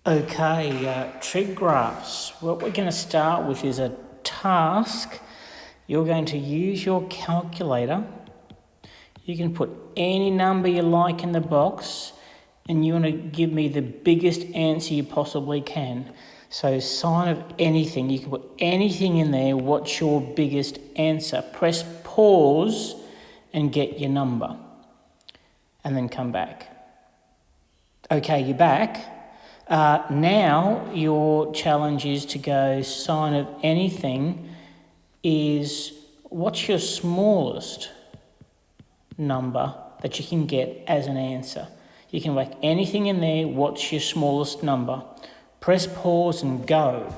Okay, trig graphs. What we're going to start with is a task. You're going to use your calculator. You can put any number you like in the box and you want to give me the biggest answer you possibly can. So sign of anything, you can put anything in there. What's your biggest answer? Press pause and get your number and then come back. Okay, you're back. Now your challenge is to go sign of anything is what's your smallest number that you can get as an answer. You can whack anything in there, what's your smallest number. Press pause and go.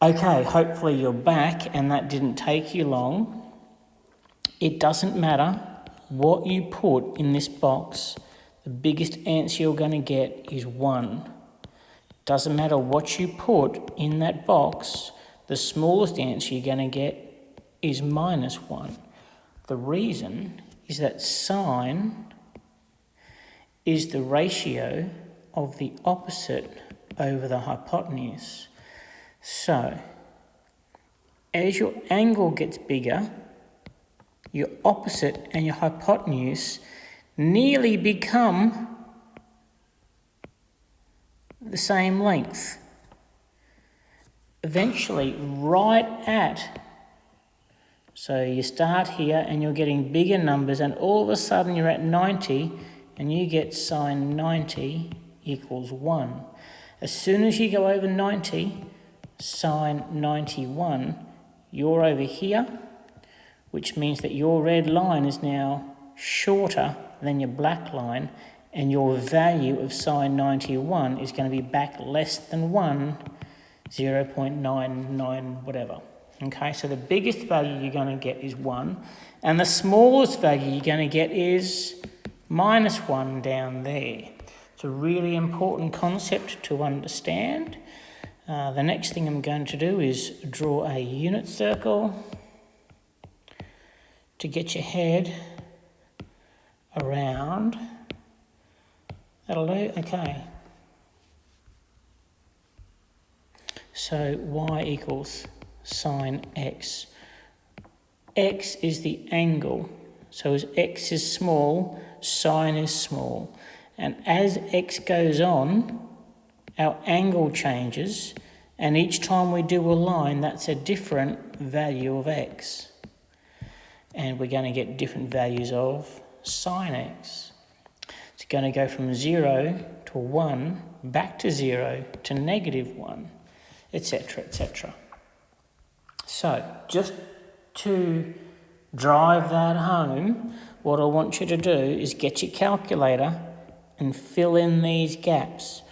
Okay, hopefully you're back and that didn't take you long. It doesn't matter what you put in this box. The biggest answer you're going to get is 1. Doesn't matter what you put in that box, the smallest answer you're going to get is -1. The reason is that sine is the ratio of the opposite over the hypotenuse. So, as your angle gets bigger, your opposite and your hypotenuse nearly become the same length. Eventually, right at, so you start here and you're getting bigger numbers and all of a sudden you're at 90 and you get sine 90 equals 1. As soon as you go over 90, sine 91, you're over here, which means that your red line is now shorter than your black line, and your value of sine 91 is going to be back less than 1, 0.99 whatever. Okay, so the biggest value you're going to get is 1, and the smallest value you're going to get is -1 down there. It's a really important concept to understand. The next thing I'm going to do is draw a unit circle to get your head around. That'll do, okay. So y equals sine x. X is the angle. So as x is small, sine is small. And as x goes on, our angle changes. And each time we do a line, that's a different value of x. And we're going to get different values of sine x. It's going to go from 0 to 1, back to 0 to -1, etc., etc. So, just to drive that home, what I want you to do is get your calculator and fill in these gaps.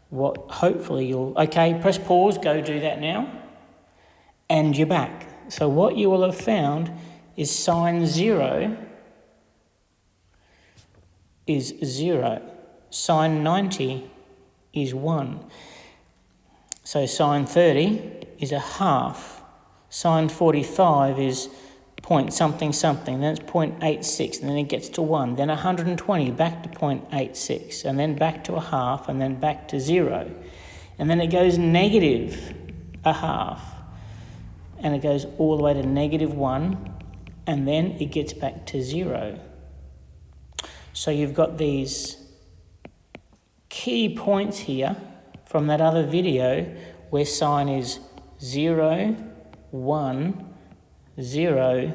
What hopefully you'll... Okay, press pause, go do that now. And you're back. So what you will have found is sine 0 is 0. Sine 90 is 1. So sine 30 is a half. Sine 45 is point something something, then it's 0.86, and then it gets to 1. Then 120, back to 0.86, and then back to a half, and then back to 0. And then it goes negative a half, and it goes all the way to -1, and then it gets back to 0. So you've got these key points here from that other video where sine is 0, 1, 0,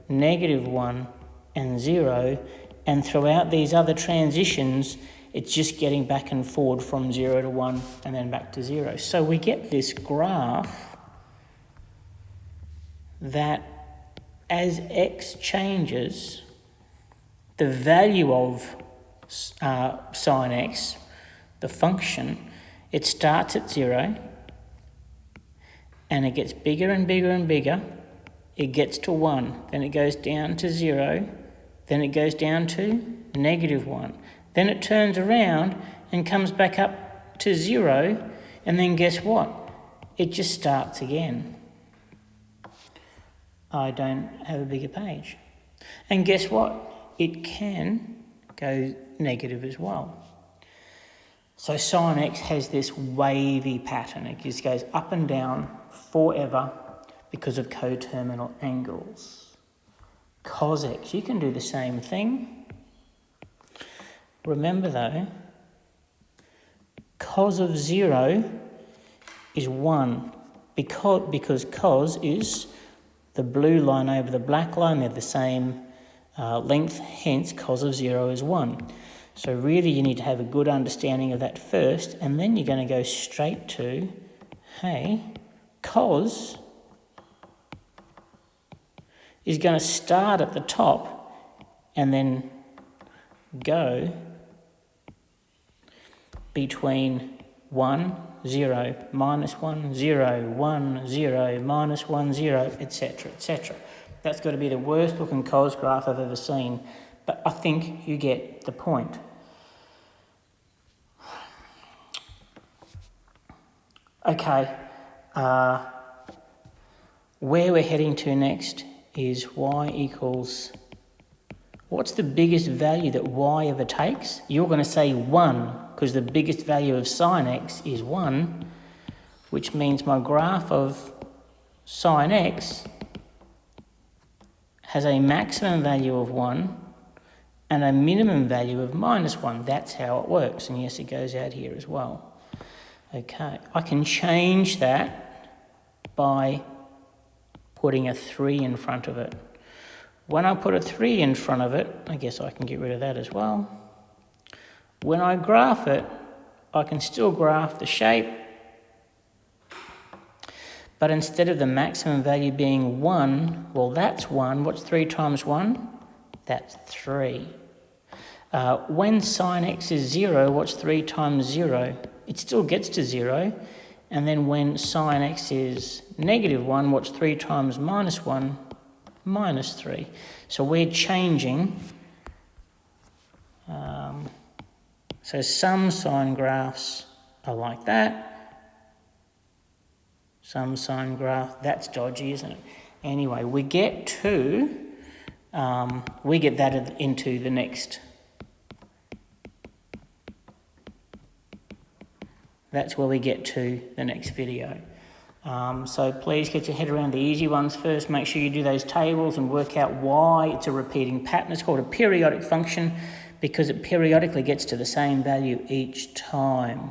-1, and 0. And throughout these other transitions, it's just getting back and forward from 0 to 1 and then back to 0. So we get this graph that as x changes, the value of sine x, the function, it starts at 0 and it gets bigger and bigger and bigger. It gets to 1, then it goes down to 0, then it goes down to -1. Then it turns around and comes back up to 0, and then guess what? It just starts again. I don't have a bigger page. And guess what? It can go negative as well. So sine x has this wavy pattern. It just goes up and down forever because of coterminal angles. Cos x, you can do the same thing. Remember though, cos of 0 is 1 because cos is the blue line over the black line. They're the same length, hence cos of 0 is 1. So really you need to have a good understanding of that first, and then you're going to go straight to, hey, cos is going to start at the top and then go between 1, 0, minus 1, 0, 1, 0, minus 1, 0, etc., etc. That's got to be the worst looking cos graph I've ever seen, but I think you get the point. Okay, where we're heading to next is y equals, what's the biggest value that y ever takes? You're going to say 1, because the biggest value of sine x is 1, which means my graph of sine x has a maximum value of 1 and a minimum value of minus 1. That's how it works. And yes, it goes out here as well. Okay, I can change that by putting a 3 in front of it. When I put a 3 in front of it, I guess I can get rid of that as well. When I graph it, I can still graph the shape, but instead of the maximum value being 1, well, that's 1. What's 3 times 1? That's 3. When sine x is 0, what's 3 times 0? It still gets to 0. And then when sine x is negative 1, what's 3 times minus 1? Minus 3. So we're changing. So some sine graphs are like that. Some sine graph, that's dodgy, isn't it? Anyway, we get that into the next. That's where we get to the next video. So please get your head around the easy ones first. Make sure you do those tables and work out why it's a repeating pattern. It's called a periodic function because it periodically gets to the same value each time.